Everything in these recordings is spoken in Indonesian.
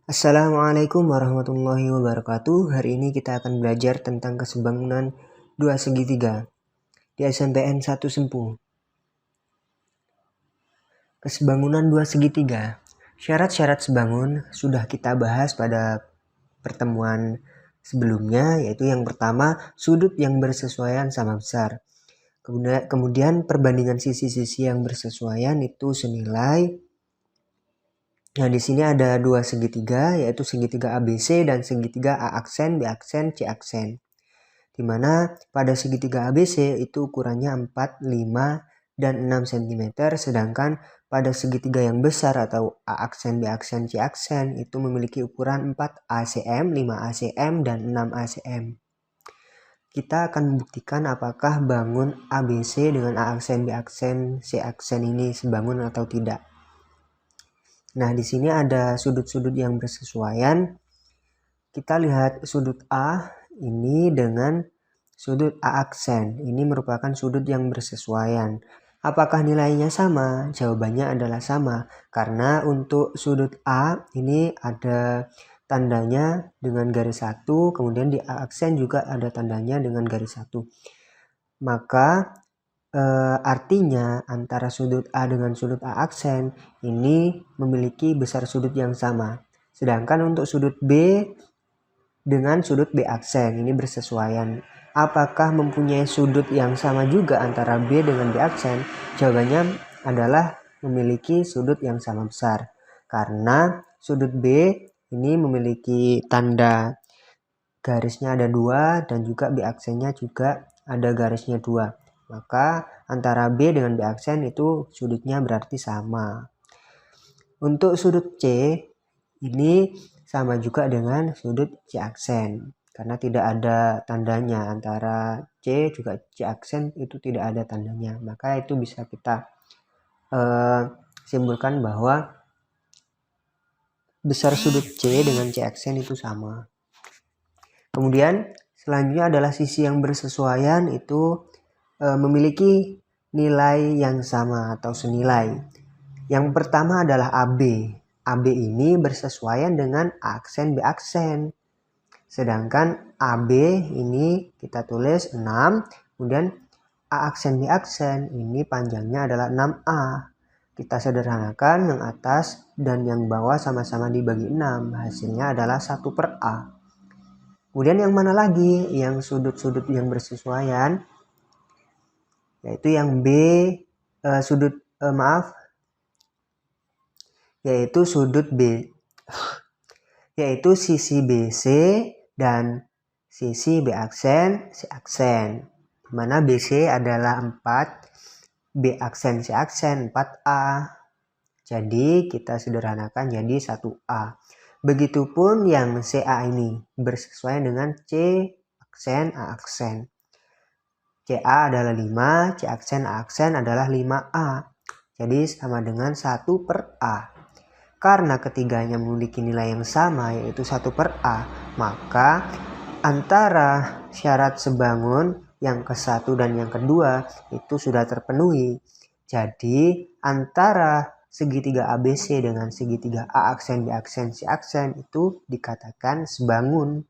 Assalamualaikum warahmatullahi wabarakatuh. Hari ini kita akan belajar tentang kesebangunan dua segitiga di SNPN 1 Sempu. Kesebangunan dua segitiga. Syarat-syarat sebangun sudah kita bahas pada pertemuan sebelumnya, yaitu yang pertama, sudut yang bersesuaian sama besar. Kemudian perbandingan sisi-sisi yang bersesuaian itu senilai. Nah, di sini ada dua segitiga, yaitu segitiga ABC dan segitiga A aksen, B aksen, C aksen. Di mana pada segitiga ABC itu ukurannya 4, 5, dan 6 cm, sedangkan pada segitiga yang besar atau A aksen, B aksen, C aksen itu memiliki ukuran 4 ACM, 5 ACM, dan 6 ACM. Kita akan membuktikan apakah bangun ABC dengan A aksen, B aksen, C aksen ini sebangun atau tidak. Nah, di sini ada sudut-sudut yang bersesuaian. Kita lihat sudut A ini dengan sudut A aksen. Ini merupakan sudut yang bersesuaian. Apakah nilainya sama? Jawabannya adalah sama. Karena untuk sudut A ini ada tandanya dengan garis 1. Kemudian di A aksen juga ada tandanya dengan garis 1. Maka artinya antara sudut A dengan sudut A aksen ini memiliki besar sudut yang sama. Sedangkan untuk sudut B dengan sudut B aksen ini bersesuaian. Apakah mempunyai sudut yang sama juga antara B dengan B aksen? Jawabannya adalah memiliki sudut yang sama besar. Karena sudut B ini memiliki tanda garisnya ada 2 dan juga B aksennya juga ada garisnya 2. Maka antara B dengan B aksen itu sudutnya berarti sama. Untuk sudut C ini sama juga dengan sudut C aksen. Karena tidak ada tandanya antara C juga C aksen itu tidak ada tandanya. Maka itu bisa kita simpulkan bahwa besar sudut C dengan C aksen itu sama. Kemudian selanjutnya adalah sisi yang bersesuaian itu memiliki nilai yang sama atau senilai. Yang pertama adalah AB. AB ini bersesuaian dengan A aksen B aksen. Sedangkan AB ini kita tulis 6, kemudian A aksen B aksen ini panjangnya adalah 6A. Kita sederhanakan yang atas dan yang bawah sama-sama dibagi 6. Hasilnya adalah 1/A. Kemudian yang mana lagi yang sudut-sudut yang bersesuaian? Yaitu yang yaitu sudut B, yaitu sisi BC dan sisi B aksen, C aksen. Di mana BC adalah 4, B aksen, C aksen 4A. Jadi kita sederhanakan jadi 1A. Begitupun yang CA ini bersesuaian dengan C aksen, A aksen. CA adalah 5, C aksen, A aksen adalah 5A. Jadi sama dengan 1/A. Karena ketiganya memiliki nilai yang sama yaitu 1/A, maka antara syarat sebangun yang ke-1 dan yang kedua itu sudah terpenuhi. Jadi antara segitiga ABC dengan segitiga A aksen, B aksen, C aksen itu dikatakan sebangun.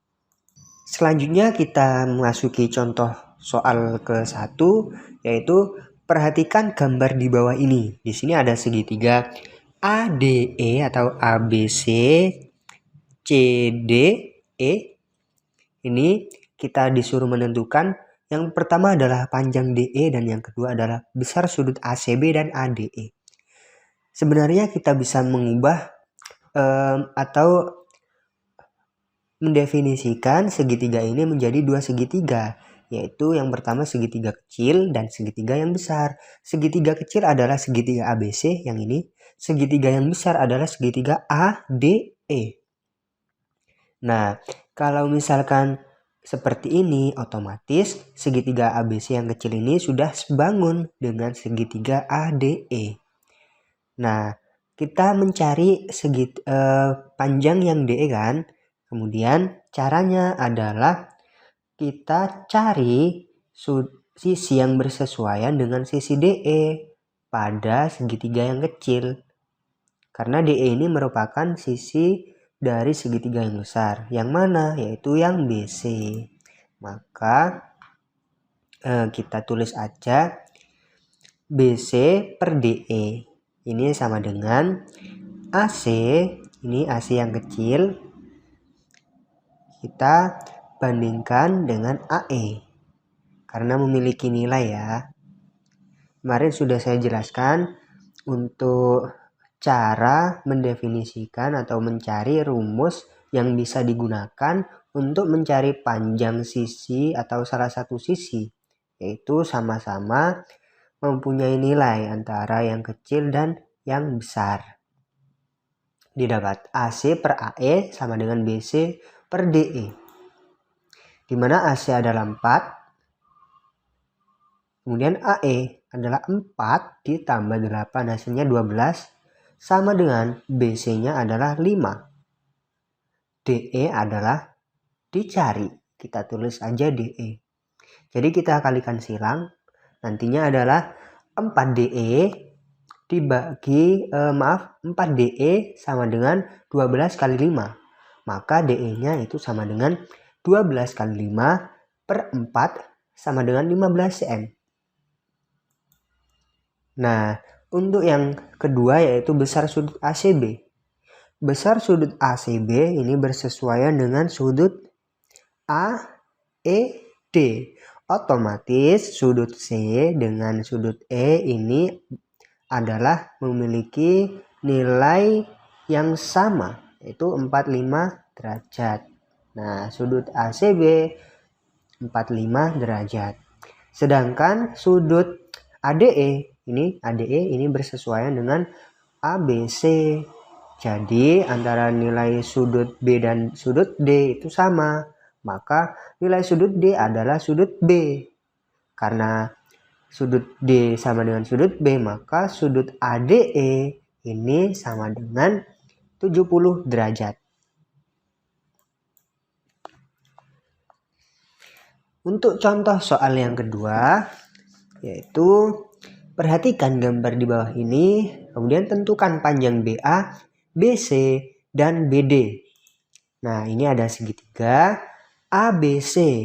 Selanjutnya kita memasuki contoh soal ke-1, yaitu perhatikan gambar di bawah ini. Di sini ada segitiga ADE atau ABC, CDE. Ini kita disuruh menentukan yang pertama adalah panjang DE dan yang kedua adalah besar sudut ACB dan ADE. Sebenarnya kita bisa mengubah atau mendefinisikan segitiga ini menjadi dua segitiga, yaitu yang pertama segitiga kecil dan segitiga yang besar. Segitiga kecil adalah segitiga ABC yang ini, segitiga yang besar adalah segitiga ADE. Nah, kalau misalkan seperti ini, otomatis segitiga ABC yang kecil ini sudah sebangun dengan segitiga ADE. Nah, kita mencari panjang yang DE kan. Kemudian caranya adalah kita cari sisi yang bersesuaian dengan sisi DE pada segitiga yang kecil. Karena DE ini merupakan sisi dari segitiga yang besar. Yang mana? Yaitu yang BC. Maka kita tulis aja BC per DE. Ini sama dengan AC, ini AC yang kecil, kita bandingkan dengan AE. Karena memiliki nilai ya. Kemarin sudah saya jelaskan untuk cara mendefinisikan atau mencari rumus yang bisa digunakan untuk mencari panjang sisi atau salah satu sisi, yaitu sama-sama mempunyai nilai antara yang kecil dan yang besar. Didapat AC per AE sama dengan BC per DE, di mana AC adalah 4, kemudian AE adalah 4 ditambah 8 hasilnya 12, sama dengan BC-nya adalah 5. DE adalah dicari. Kita tulis aja DE. Jadi kita kalikan silang. Nantinya adalah 4DE dibagi 4DE sama dengan 12 kali 5. Maka DE-nya itu sama dengan 12 kali 5 per 4 sama dengan 15 cm. Nah, untuk yang kedua yaitu besar sudut ACB. Besar sudut ACB ini bersesuaian dengan sudut AED. Otomatis sudut C dengan sudut E ini adalah memiliki nilai yang sama, yaitu 45 derajat. Nah, sudut ACB 45 derajat. Sedangkan sudut ADE ini bersesuaian dengan ABC. Jadi antara nilai sudut B dan sudut D itu sama. Maka nilai sudut D adalah sudut B. Karena sudut D sama dengan sudut B, maka sudut ADE ini sama dengan 70 derajat. Untuk contoh soal yang kedua, yaitu perhatikan gambar di bawah ini, kemudian tentukan panjang BA, BC, dan BD. Nah, ini ada segitiga ABC.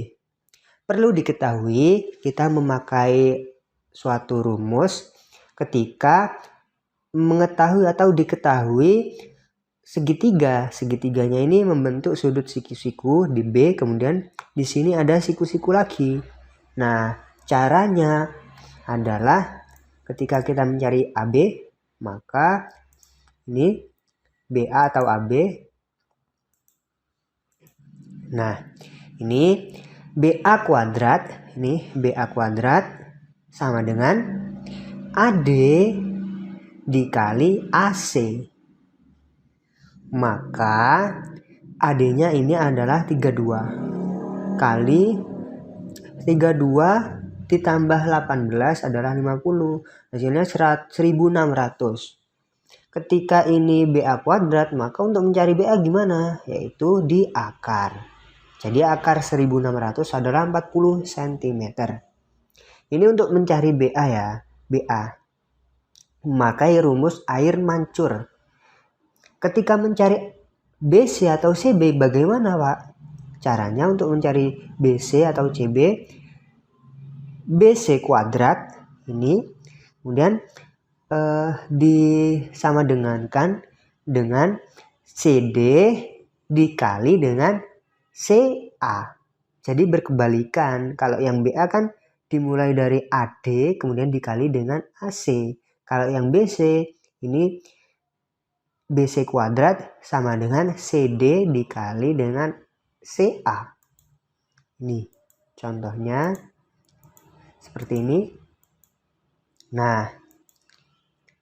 Perlu diketahui, kita memakai suatu rumus ketika mengetahui atau diketahui segitiganya ini membentuk sudut siku-siku di B, kemudian di sini ada siku-siku lagi. Nah, caranya adalah ketika kita mencari AB, maka ini BA atau AB. Nah, ini BA kuadrat, ini BA kuadrat sama dengan AD dikali AC. Maka AD-nya ini adalah 32 kali 32 ditambah 18 adalah 50. Hasilnya 1600. Ketika ini BA kuadrat, maka untuk mencari BA gimana? Yaitu di akar. Jadi akar 1600 adalah 40 cm. Ini untuk mencari BA ya. BA. Memakai rumus air mancur. Ketika mencari BC atau CB bagaimana, Pak? Caranya untuk mencari BC atau CB, BC kuadrat ini kemudian disama dengankan dengan CD dikali dengan CA. Jadi berkebalikan. Kalau yang BA kan dimulai dari AD kemudian dikali dengan AC. Kalau yang BC ini BC kuadrat sama dengan CD dikali dengan CA. Ini contohnya seperti ini. Nah,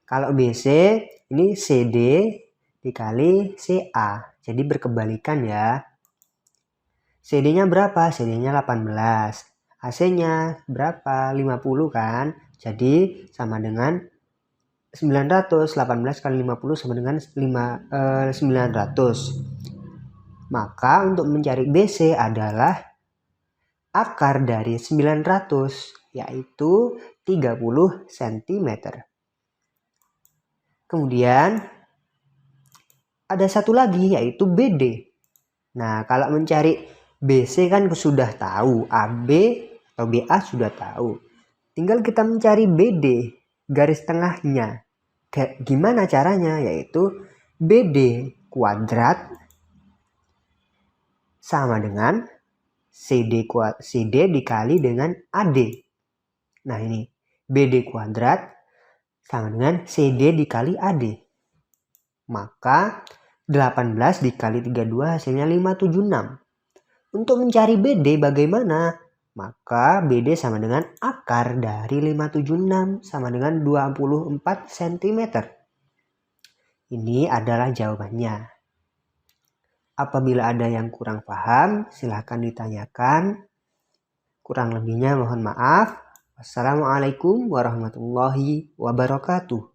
kalau BC ini CD dikali CA. Jadi berkebalikan ya. CD-nya berapa? CD-nya 18. AC-nya berapa? 50 kan? Jadi sama dengan 900. 18 kali 50 sama dengan 900. Maka untuk mencari BC adalah akar dari 900, yaitu 30 cm. Kemudian ada satu lagi yaitu BD. Nah, kalau mencari BC kan sudah tahu, AB atau BA sudah tahu. Tinggal kita mencari BD, garis tengahnya. Gimana caranya? Yaitu BD kuadrat sama dengan CD dikali dengan AD. Nah ini, BD kuadrat sama dengan CD dikali AD. Maka 18 dikali 32 hasilnya 576. Untuk mencari BD bagaimana? Maka BD sama dengan akar dari 576 sama dengan 24 cm. Ini adalah jawabannya. Apabila ada yang kurang paham, silahkan ditanyakan. Kurang lebihnya mohon maaf. Wassalamualaikum warahmatullahi wabarakatuh.